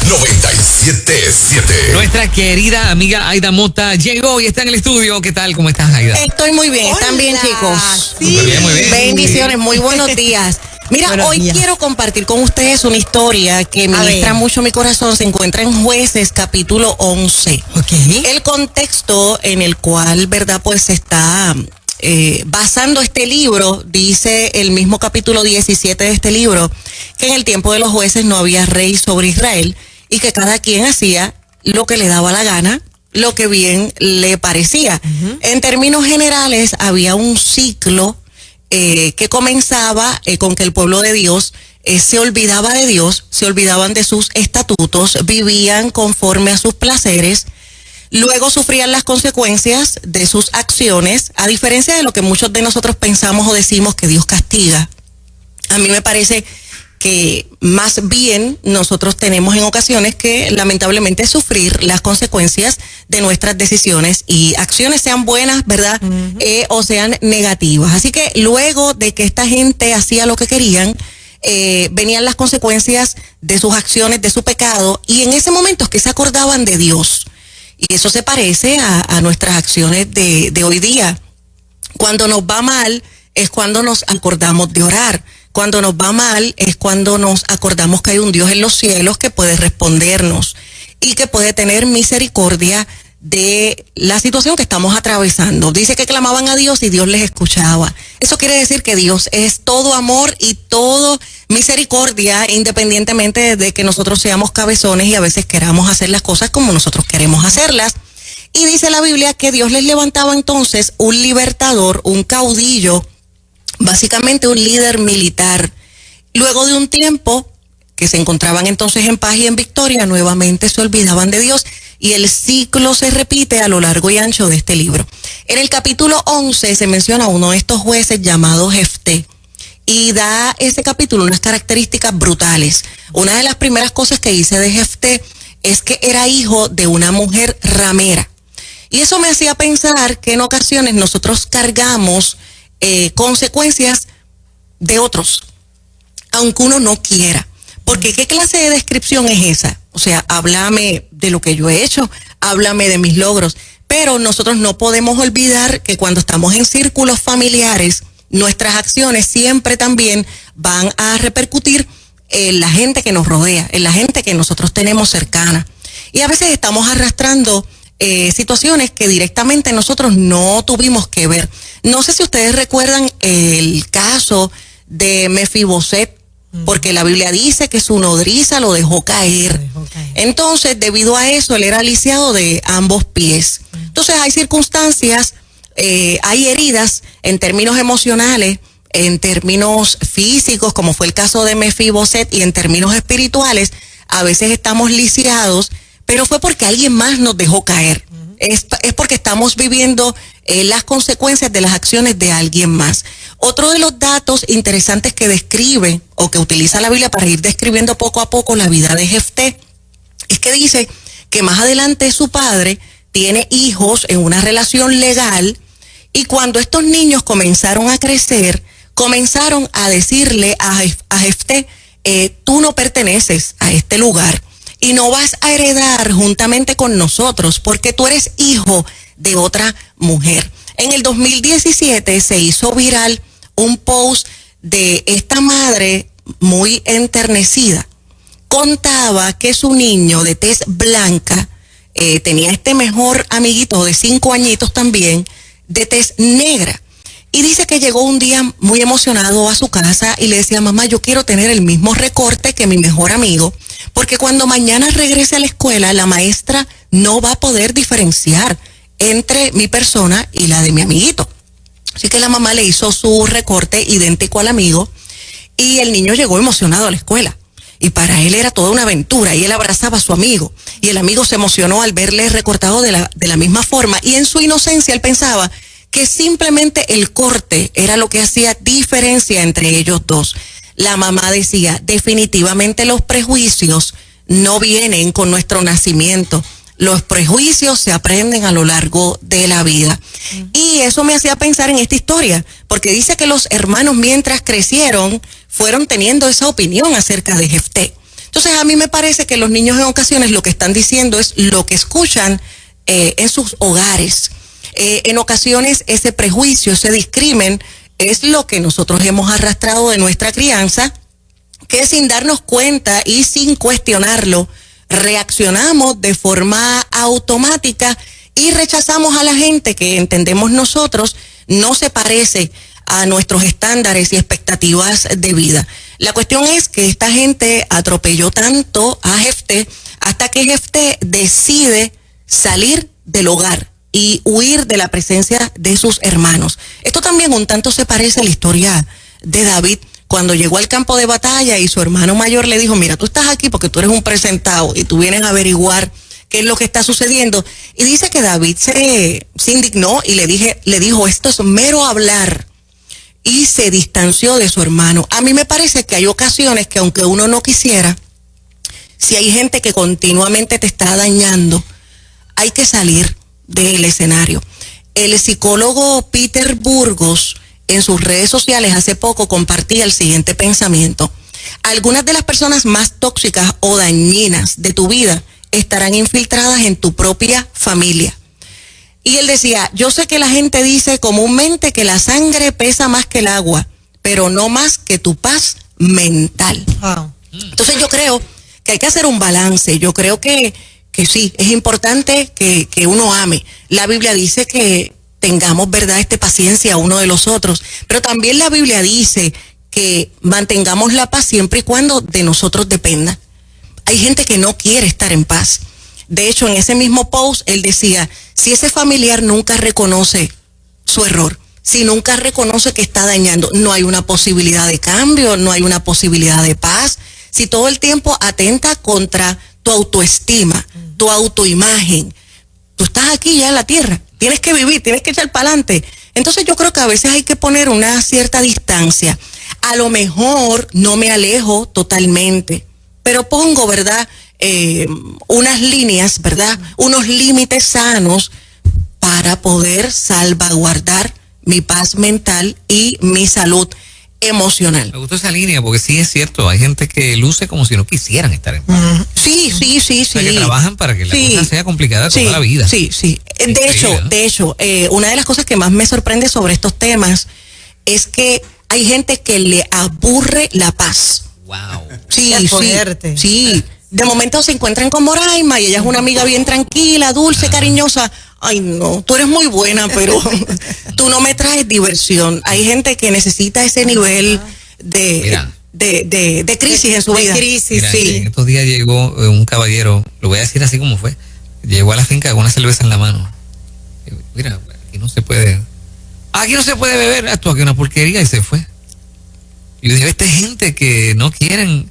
97.7. Nuestra querida amiga Aida Mota llegó y está en el estudio. ¿Qué tal? ¿Cómo estás, Aida? Estoy muy bien. ¿Están bien, chicos? Sí. Muy bien, muy bien. Bendiciones, muy buenos días. Mira, Buenos hoy días. quiero compartir con ustedes una historia que ministra mucho mi corazón. Se encuentra en Jueces, capítulo 11. Ok. El contexto en el cual, ¿verdad? Pues se está basando este libro, dice el mismo capítulo 17 de este libro, que en el tiempo de los jueces no había rey sobre Israel y que cada quien hacía lo que le daba la gana, lo que bien le parecía. En términos generales, había un ciclo que comenzaba con que el pueblo de Dios se olvidaba de Dios, se olvidaban de sus estatutos, vivían conforme a sus placeres, luego sufrían las consecuencias de sus acciones, a diferencia de lo que muchos de nosotros pensamos o decimos que Dios castiga. A mí me parece que más bien nosotros tenemos en ocasiones que lamentablemente sufrir las consecuencias de nuestras decisiones y acciones, sean buenas, ¿verdad? O sean negativas. Así que luego de que esta gente hacía lo que querían, venían las consecuencias de sus acciones, de su pecado, y en ese momento es que se acordaban de Dios. Y eso se parece a nuestras acciones de hoy día. Cuando nos va mal es cuando nos acordamos de orar. Cuando nos va mal es cuando nos acordamos que hay un Dios en los cielos que puede respondernos y que puede tener misericordia de la situación que estamos atravesando. Dice que clamaban a Dios y Dios les escuchaba. Eso quiere decir que Dios es todo amor y todo misericordia, independientemente de que nosotros seamos cabezones y a veces queramos hacer las cosas como nosotros queremos hacerlas. Y dice la Biblia que Dios les levantaba entonces un libertador, un caudillo, básicamente un líder militar. Luego de un tiempo que se encontraban entonces en paz y en victoria, nuevamente se olvidaban de Dios y el ciclo se repite a lo largo y ancho de este libro. En el capítulo 11 se menciona uno de estos jueces llamado Jefté y da ese capítulo unas características brutales. Una de las primeras cosas que dice de Jefté es que era hijo de una mujer ramera. Y eso me hacía pensar que en ocasiones nosotros cargamos consecuencias de otros, aunque uno no quiera. Porque ¿qué clase de descripción es esa? O sea, háblame de lo que yo he hecho, háblame de mis logros, pero nosotros no podemos olvidar que cuando estamos en círculos familiares, nuestras acciones siempre también van a repercutir en la gente que nos rodea, en la gente que nosotros tenemos cercana. Y a veces estamos arrastrando situaciones que directamente nosotros no tuvimos que ver. No sé si ustedes recuerdan el caso de Mefiboset, porque la Biblia dice que su nodriza lo dejó caer. Entonces, debido a eso, él era lisiado de ambos pies. Entonces, hay circunstancias, hay heridas en términos emocionales, en términos físicos, como fue el caso de Mefiboset, y en términos espirituales, a veces estamos lisiados, pero fue porque alguien más nos dejó caer. Es porque estamos viviendo las consecuencias de las acciones de alguien más. Otro de los datos interesantes que describe o que utiliza la Biblia para ir describiendo poco a poco la vida de Jefté es que dice que más adelante su padre tiene hijos en una relación legal y cuando estos niños comenzaron a crecer, comenzaron a decirle a Jefté, tú no perteneces a este lugar y no vas a heredar juntamente con nosotros porque tú eres hijo de otra mujer. En el 2017 se hizo viral un post de esta madre muy enternecida. Contaba que su niño de tez blanca tenía este mejor amiguito de 5 añitos también, de tez negra. Y dice que llegó un día muy emocionado a su casa y le decía, mamá, yo quiero tener el mismo recorte que mi mejor amigo, porque cuando mañana regrese a la escuela, la maestra no va a poder diferenciar entre mi persona y la de mi amiguito. Así que la mamá le hizo su recorte idéntico al amigo y el niño llegó emocionado a la escuela. Y para él era toda una aventura y él abrazaba a su amigo y el amigo se emocionó al verle recortado de la misma forma y en su inocencia él pensaba que simplemente el corte era lo que hacía diferencia entre ellos dos. La mamá decía, definitivamente los prejuicios no vienen con nuestro nacimiento. Los prejuicios se aprenden a lo largo de la vida. Y eso me hacía pensar en esta historia, porque dice que los hermanos mientras crecieron fueron teniendo esa opinión acerca de Jefté. Entonces a mí me parece que los niños en ocasiones lo que están diciendo es lo que escuchan en sus hogares. En ocasiones ese prejuicio, ese discrimen es lo que nosotros hemos arrastrado de nuestra crianza, que sin darnos cuenta y sin cuestionarlo, reaccionamos de forma automática y rechazamos a la gente que entendemos nosotros no se parece a nuestros estándares y expectativas de vida. La cuestión es que esta gente atropelló tanto a Jefté hasta que Jefté decide salir del hogar y huir de la presencia de sus hermanos. Esto también un tanto se parece a la historia de David, cuando llegó al campo de batalla y su hermano mayor le dijo, mira, tú estás aquí porque tú eres un presentado y tú vienes a averiguar qué es lo que está sucediendo. Y dice que David se indignó y le dijo, esto es mero hablar. Y se distanció de su hermano. A mí me parece que hay ocasiones que aunque uno no quisiera, si hay gente que continuamente te está dañando, hay que salir del escenario. El psicólogo Peter Burgos en sus redes sociales hace poco compartía el siguiente pensamiento. Algunas de las personas más tóxicas o dañinas de tu vida estarán infiltradas en tu propia familia. Y él decía, yo sé que la gente dice comúnmente que la sangre pesa más que el agua, pero no más que tu paz mental. Wow. Entonces yo creo que hay que hacer un balance. Yo creo que sí, es importante que uno ame. La Biblia dice que tengamos, ¿verdad?, paciencia uno de los otros, pero también la Biblia dice que mantengamos la paz siempre y cuando de nosotros dependa. Hay gente que no quiere estar en paz. De hecho, en ese mismo post, él decía, si ese familiar nunca reconoce su error, si nunca reconoce que está dañando, no hay una posibilidad de cambio, no hay una posibilidad de paz. Si todo el tiempo atenta contra tu autoestima, tu autoimagen, tú estás aquí ya en la tierra, tienes que vivir, tienes que echar para adelante. Entonces yo creo que a veces hay que poner una cierta distancia. A lo mejor no me alejo totalmente, pero pongo, ¿verdad?, unas líneas, ¿verdad?, unos límites sanos para poder salvaguardar mi paz mental y mi salud emocional. Me gustó esa línea porque sí es cierto, hay gente que luce como si no quisieran estar en paz. Sí. O sea, que trabajan para que la cosa sea complicada toda la vida. Sí. De hecho, una de las cosas que más me sorprende sobre estos temas es que hay gente que le aburre la paz. Wow. Sí. De momento se encuentran con Moraima y ella es una amiga bien tranquila, dulce, cariñosa. Ay, no, tú eres muy buena, pero tú no me traes diversión. Hay gente que necesita ese nivel de crisis en su vida. Mira, en estos días llegó un caballero, lo voy a decir así como fue, llegó a la finca con una cerveza en la mano. Mira, aquí no se puede beber, esto aquí es una porquería, y se fue. Y yo dije, esta gente que no quieren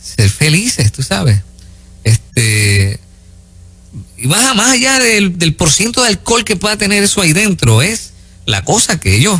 ser felices, tú sabes. Y más allá del porciento de alcohol que pueda tener eso ahí dentro, es la cosa que ellos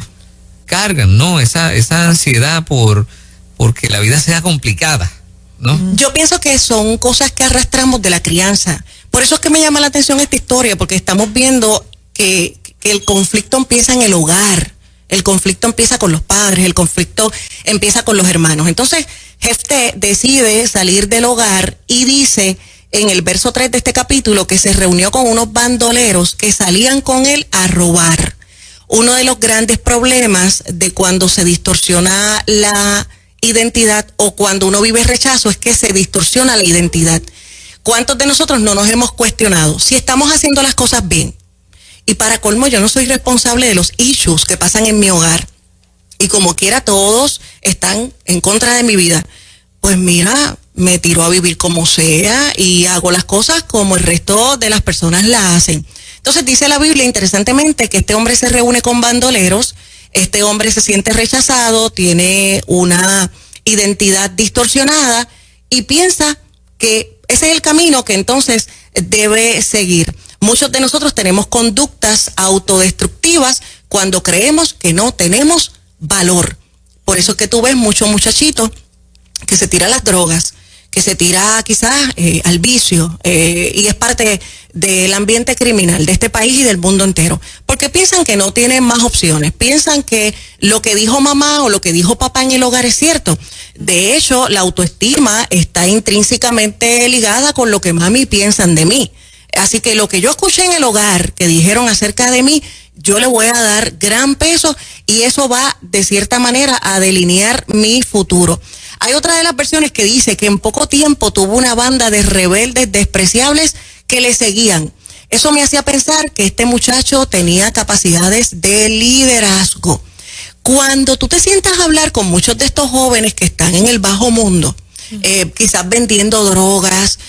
cargan, ¿no? Esa ansiedad porque la vida sea complicada, ¿no? Yo pienso que son cosas que arrastramos de la crianza. Por eso es que me llama la atención esta historia, porque estamos viendo que el conflicto empieza en el hogar. El conflicto empieza con los padres, el conflicto empieza con los hermanos. Entonces, Jefté decide salir del hogar y dice en el verso 3 de este capítulo que se reunió con unos bandoleros que salían con él a robar. Uno de los grandes problemas de cuando se distorsiona la identidad o cuando uno vive rechazo es que se distorsiona la identidad. ¿Cuántos de nosotros no nos hemos cuestionado si estamos haciendo las cosas bien? Y para colmo, yo no soy responsable de los issues que pasan en mi hogar. Y como quiera, todos están en contra de mi vida. Pues mira, me tiro a vivir como sea y hago las cosas como el resto de las personas las hacen. Entonces dice la Biblia, interesantemente, que este hombre se reúne con bandoleros. Este hombre se siente rechazado, tiene una identidad distorsionada y piensa que ese es el camino que entonces debe seguir. Muchos de nosotros tenemos conductas autodestructivas cuando creemos que no tenemos valor. Por eso es que tú ves muchos muchachitos que se tiran las drogas, que se tira quizás al vicio y es parte del ambiente criminal de este país y del mundo entero, porque piensan que no tienen más opciones, piensan que lo que dijo mamá o lo que dijo papá en el hogar es cierto. De hecho, la autoestima está intrínsecamente ligada con lo que mami piensan de mí. Así que lo que yo escuché en el hogar que dijeron acerca de mí, yo le voy a dar gran peso y eso va de cierta manera a delinear mi futuro. Hay otra de las versiones que dice que en poco tiempo tuvo una banda de rebeldes despreciables que le seguían. Eso me hacía pensar que este muchacho tenía capacidades de liderazgo. Cuando tú te sientas a hablar con muchos de estos jóvenes que están en el bajo mundo, quizás vendiendo drogas,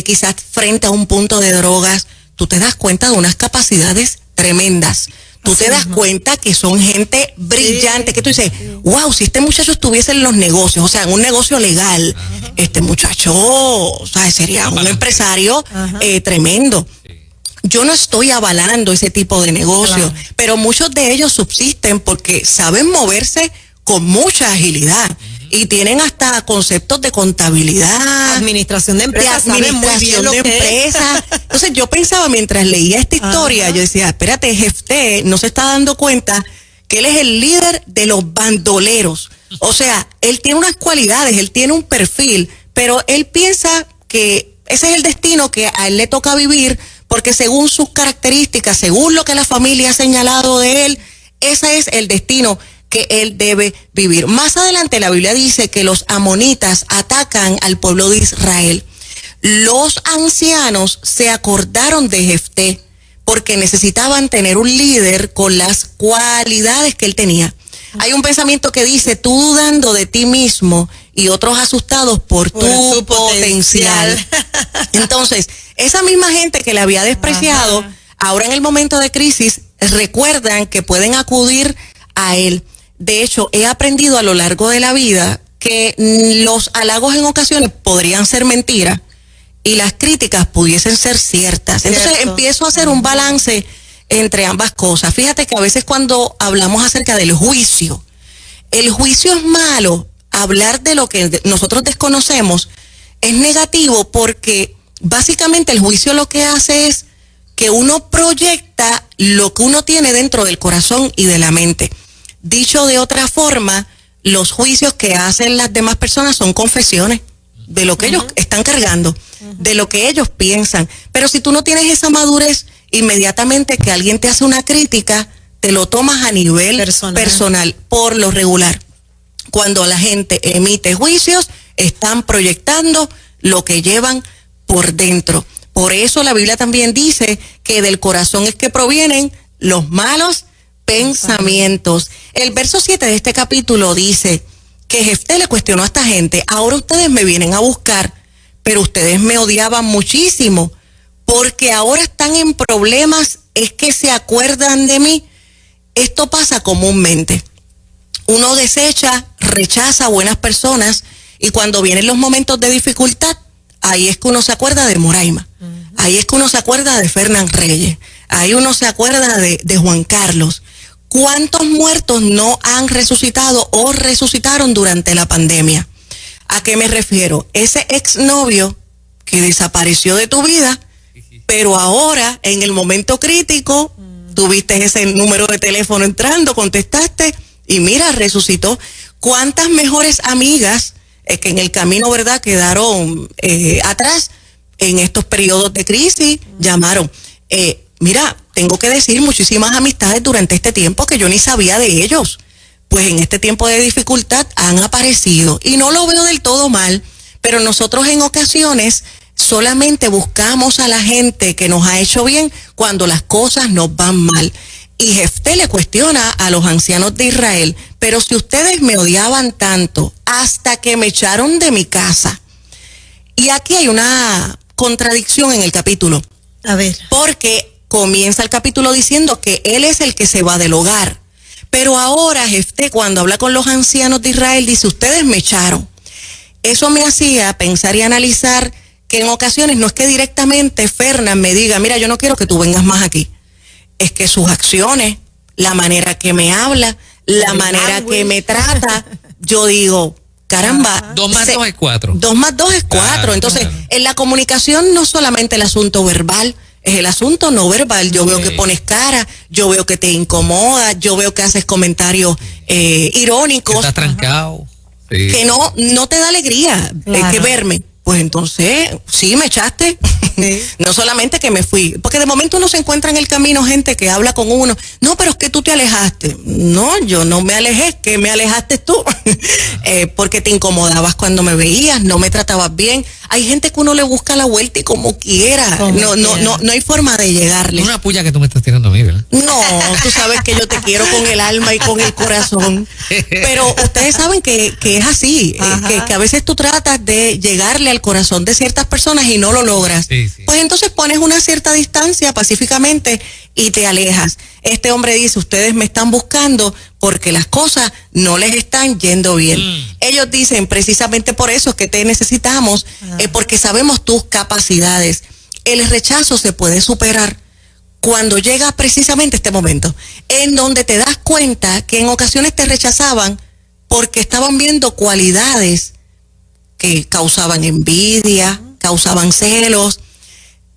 quizás frente a un punto de drogas, tú te das cuenta de unas capacidades tremendas. Tú te das cuenta que son gente brillante, que tú dices, wow, si este muchacho estuviese en los negocios, o sea, en un negocio legal, este muchacho, o sea, sería un empresario tremendo. Yo no estoy avalando ese tipo de negocio, pero muchos de ellos subsisten porque saben moverse con mucha agilidad. Y tienen hasta conceptos de contabilidad, administración de empresas, Entonces yo pensaba mientras leía esta historia, yo decía, espérate, Jefté no se está dando cuenta que él es el líder de los bandoleros. O sea, él tiene unas cualidades, él tiene un perfil, pero él piensa que ese es el destino que a él le toca vivir, porque según sus características, según lo que la familia ha señalado de él, ese es el destino que él debe vivir. Más adelante la Biblia dice que los amonitas atacan al pueblo de Israel. Los ancianos se acordaron de Jefté porque necesitaban tener un líder con las cualidades que él tenía. Hay un pensamiento que dice, tú dudando de ti mismo y otros asustados por tu potencial. Entonces, esa misma gente que le había despreciado, ahora en el momento de crisis, recuerdan que pueden acudir a él. De hecho, he aprendido a lo largo de la vida que los halagos en ocasiones podrían ser mentiras y las críticas pudiesen ser ciertas. Entonces empiezo a hacer un balance entre ambas cosas. Fíjate que a veces cuando hablamos acerca del juicio, el juicio es malo. Hablar de lo que nosotros desconocemos es negativo porque básicamente el juicio lo que hace es que uno proyecta lo que uno tiene dentro del corazón y de la mente. Dicho de otra forma, los juicios que hacen las demás personas son confesiones de lo que ellos están cargando, de lo que ellos piensan. Pero si tú no tienes esa madurez, inmediatamente que alguien te hace una crítica, te lo tomas a nivel personal. Por lo regular, cuando la gente emite juicios, están proyectando lo que llevan por dentro. Por eso la Biblia también dice que del corazón es que provienen los malos pensamientos. El verso 7 de este capítulo dice que Jefté le cuestionó a esta gente, ahora ustedes me vienen a buscar, pero ustedes me odiaban muchísimo, porque ahora están en problemas, es que se acuerdan de mí. Esto pasa comúnmente. Uno desecha, rechaza a buenas personas y cuando vienen los momentos de dificultad, ahí es que uno se acuerda de Moraima, ahí es que uno se acuerda de Fernán Reyes, ahí uno se acuerda de Juan Carlos. ¿Cuántos muertos no han resucitado o resucitaron durante la pandemia? ¿A qué me refiero? Ese exnovio que desapareció de tu vida, pero ahora en el momento crítico tuviste ese número de teléfono entrando, contestaste y mira, resucitó. ¿Cuántas mejores amigas que en el camino, verdad, quedaron atrás en estos periodos de crisis? Llamaron. Mira, tengo que decir muchísimas amistades durante este tiempo que yo ni sabía de ellos. Pues en este tiempo de dificultad han aparecido y no lo veo del todo mal, pero nosotros en ocasiones solamente buscamos a la gente que nos ha hecho bien cuando las cosas nos van mal. Y Jefté le cuestiona a los ancianos de Israel, pero si ustedes me odiaban tanto hasta que me echaron de mi casa. Y aquí hay una contradicción en el capítulo. A ver. Porque comienza el capítulo diciendo que él es el que se va del hogar. Pero ahora Jefté, cuando habla con los ancianos de Israel, dice, ustedes me echaron. Eso me hacía pensar y analizar que en ocasiones no es que directamente Fernán me diga, mira, yo no quiero que tú vengas más aquí. Es que sus acciones, la manera que me habla, la manera que me trata, yo digo, caramba. 2 más 2 es 4. 2 más 2 es 4. Claro, Entonces, claro. en la comunicación no solamente el asunto verbal, es el asunto no verbal. Yo veo que pones cara, yo veo que te incomoda, yo veo que haces comentarios irónicos. Estás trancado. Sí. Que no te da alegría que verme. Pues entonces, sí, me echaste. Sí. No solamente que me fui. Porque de momento uno se encuentra en el camino gente que habla con uno. No, pero es que tú te alejaste. No, yo no me alejé. Que me alejaste tú. Porque te incomodabas cuando me veías, no me tratabas bien. Hay gente que uno le busca la vuelta y como quiera. No hay forma de llegarle. Una puya que tú me estás tirando a mí, ¿verdad? No, tú sabes que yo te quiero con el alma y con el corazón. Pero ustedes saben que es así, que a veces tú tratas de llegarle al corazón de ciertas personas y no lo logras. Sí, sí. Pues entonces pones una cierta distancia pacíficamente y te alejas. Este hombre dice, ustedes me están buscando porque las cosas no les están yendo bien. Ellos dicen, precisamente por eso es que te necesitamos, porque sabemos tus capacidades. El rechazo se puede superar cuando llega precisamente este momento, en donde te das cuenta que en ocasiones te rechazaban porque estaban viendo cualidades que causaban envidia, causaban celos.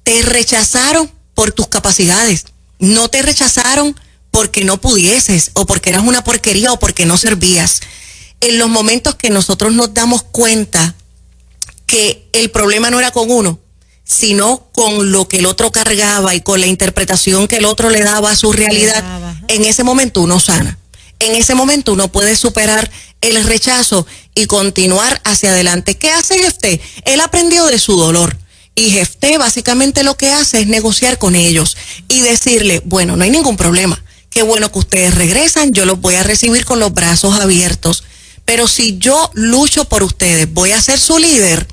Te rechazaron por tus capacidades, no te rechazaron porque no pudieses o porque eras una porquería o porque no servías. En los momentos que nosotros nos damos cuenta que el problema no era con uno, sino con lo que el otro cargaba y con la interpretación que el otro le daba a su realidad, en ese momento uno sana. En ese momento uno puede superar el rechazo y continuar hacia adelante. ¿Qué hace Jefté? Él aprendió de su dolor. Y Jefté básicamente lo que hace es negociar con ellos y decirle, bueno, no hay ningún problema. Qué bueno que ustedes regresan, yo los voy a recibir con los brazos abiertos. Pero si yo lucho por ustedes, voy a ser su líder.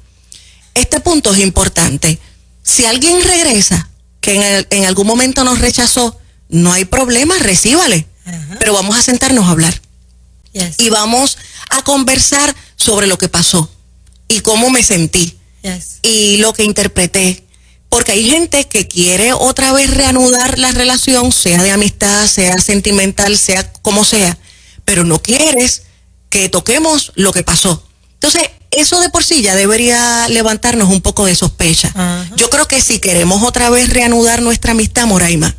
Este punto es importante. Si alguien regresa, que en algún momento nos rechazó, no hay problema, recíbale. Pero vamos a sentarnos a hablar. Yes. Y vamos a conversar sobre lo que pasó y cómo me sentí Yes. y lo que interpreté. Porque hay gente que quiere otra vez reanudar la relación, sea de amistad, sea sentimental, sea como sea, pero no quieres que toquemos lo que pasó. Entonces, eso de por sí ya debería levantarnos un poco de sospecha. Yo creo que si queremos otra vez reanudar nuestra amistad, Moraima,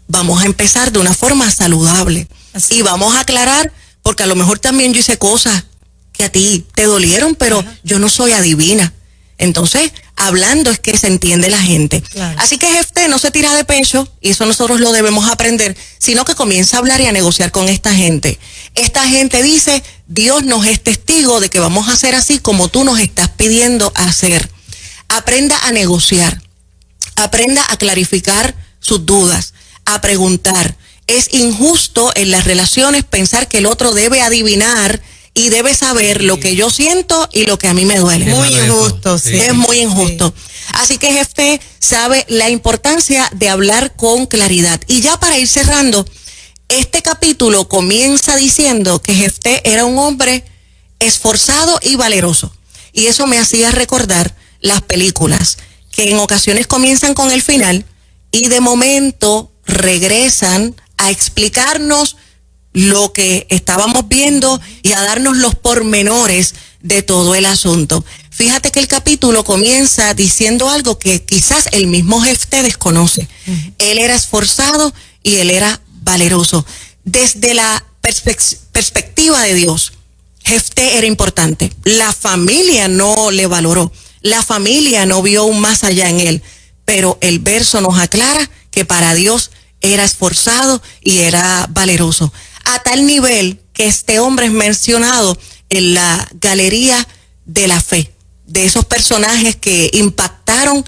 vamos a empezar de una forma saludable. Así. Y vamos a aclarar, porque a lo mejor también yo hice cosas que a ti te dolieron, pero yo no soy adivina. Entonces, hablando es que se entiende la gente. Claro. Así que Jefté no se tira de pecho, y eso nosotros lo debemos aprender, sino que comienza a hablar y a negociar con esta gente. Esta gente dice, Dios nos es testigo de que vamos a hacer así como tú nos estás pidiendo hacer. Aprenda a negociar, aprenda a clarificar sus dudas, a preguntar. Es injusto en las relaciones pensar que el otro debe adivinar y debe saber lo que yo siento y lo que a mí me duele. Muy injusto, sí. Es muy injusto. Así que Jefté sabe la importancia de hablar con claridad. Y ya para ir cerrando, este capítulo comienza diciendo que Jefté era un hombre esforzado y valeroso. Y eso me hacía recordar las películas, que en ocasiones comienzan con el final y de momento regresan a explicarnos lo que estábamos viendo y a darnos los pormenores de todo el asunto. Fíjate que el capítulo comienza diciendo algo que quizás el mismo Jefté desconoce. Él era esforzado y él era valeroso. Desde la perspectiva de Dios, Jefté era importante. La familia no le valoró. La familia no vio un más allá en él. Pero el verso nos aclara que para Dios era esforzado y era valeroso. A tal nivel que este hombre es mencionado en la galería de la fe, de esos personajes que impactaron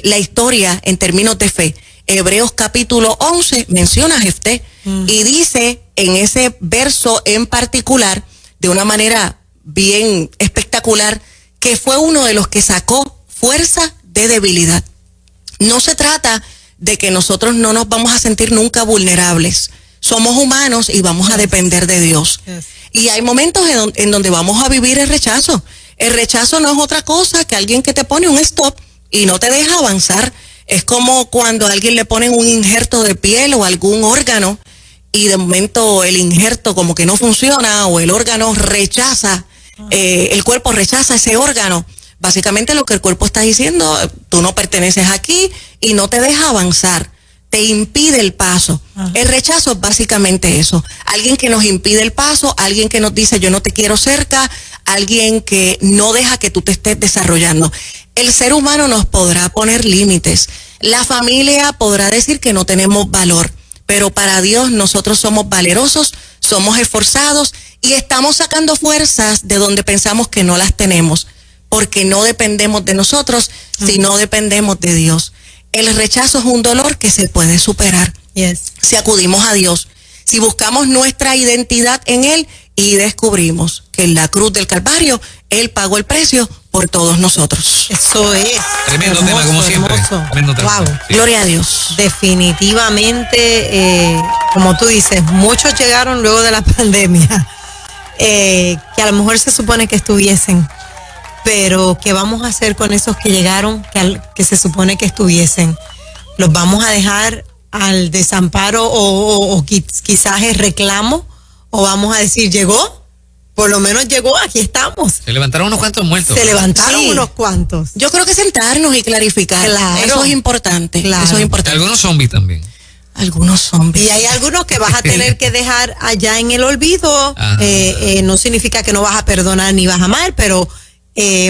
la historia en términos de fe. Hebreos capítulo 11 menciona a Jefté y dice en ese verso en particular, de una manera bien espectacular, que fue uno de los que sacó fuerza de debilidad. No se trata de que nosotros no nos vamos a sentir nunca vulnerables. Somos humanos y vamos a depender de Dios. Y hay momentos en donde vamos a vivir el rechazo. El rechazo no es otra cosa que alguien que te pone un stop y no te deja avanzar. Es como cuando a alguien le ponen un injerto de piel o algún órgano y de momento el injerto como que no funciona o el órgano rechaza el cuerpo rechaza ese órgano. Básicamente lo que el cuerpo está diciendo, tú no perteneces aquí y no te deja avanzar, te impide el paso. El rechazo es básicamente eso, alguien que nos impide el paso, alguien que nos dice yo no te quiero cerca, alguien que no deja que tú te estés desarrollando. El ser humano nos podrá poner límites, la familia podrá decir que no tenemos valor, pero para Dios nosotros somos valerosos, somos esforzados y estamos sacando fuerzas de donde pensamos que no las tenemos, porque no dependemos de nosotros, sino dependemos de Dios. El rechazo es un dolor que se puede superar. Si acudimos a Dios, si buscamos nuestra identidad en Él y descubrimos que en la cruz del Calvario Él pagó el precio por todos nosotros. Eso es. Tremendo tema, como siempre. Tremendo tema. Wow. Sí. Gloria a Dios. Definitivamente, como tú dices, muchos llegaron luego de la pandemia, que a lo mejor se supone que estuviesen, pero ¿qué vamos a hacer con esos que llegaron que se supone que estuviesen? ¿Los vamos a dejar al desamparo o quizás el reclamo? ¿O vamos a decir, llegó? Por lo menos llegó, aquí estamos. Se levantaron unos cuantos muertos. Se levantaron Sí. unos cuantos. Yo creo que sentarnos y clarificar. Claro. Eso es importante. Claro. Eso es importante. Algunos zombies también. Algunos zombies. Y hay algunos que vas a tener que dejar allá en el olvido. Ajá. No significa que no vas a perdonar ni vas a amar, pero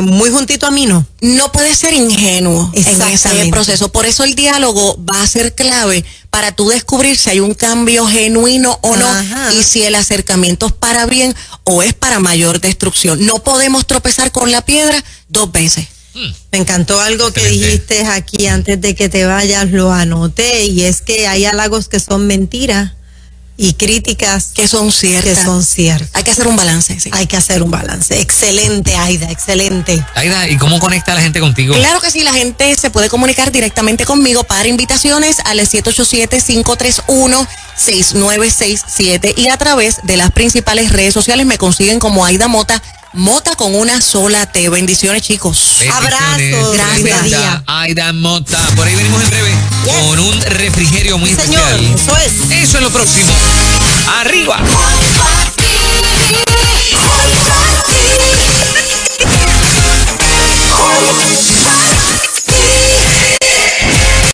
muy juntito a mí no. No puedes ser ingenuo en ese Exactamente. proceso. Por eso el diálogo va a ser clave para tú descubrir si hay un cambio genuino o no, Ajá. y si el acercamiento es para bien o es para mayor destrucción. No podemos tropezar con la piedra dos veces. Me encantó algo que Excelente. dijiste aquí antes de que te vayas, lo anoté, y es que hay halagos que son mentiras y críticas Que son ciertas. que son ciertas. Hay que hacer un balance. Sí. Hay que hacer un balance. Excelente, Aida, excelente. Aida, ¿y cómo conecta la gente contigo? Claro que sí, la gente se puede comunicar directamente conmigo para invitaciones al 787-531-6967 y a través de las principales redes sociales me consiguen como Aida Mota, Mota con una sola T. Bendiciones, chicos. Abrazos, gracias. Tremenda Aida Mota. Por ahí venimos en breve con un refrigerio muy Señor, especial. eso es. Eso es lo próximo. Arriba.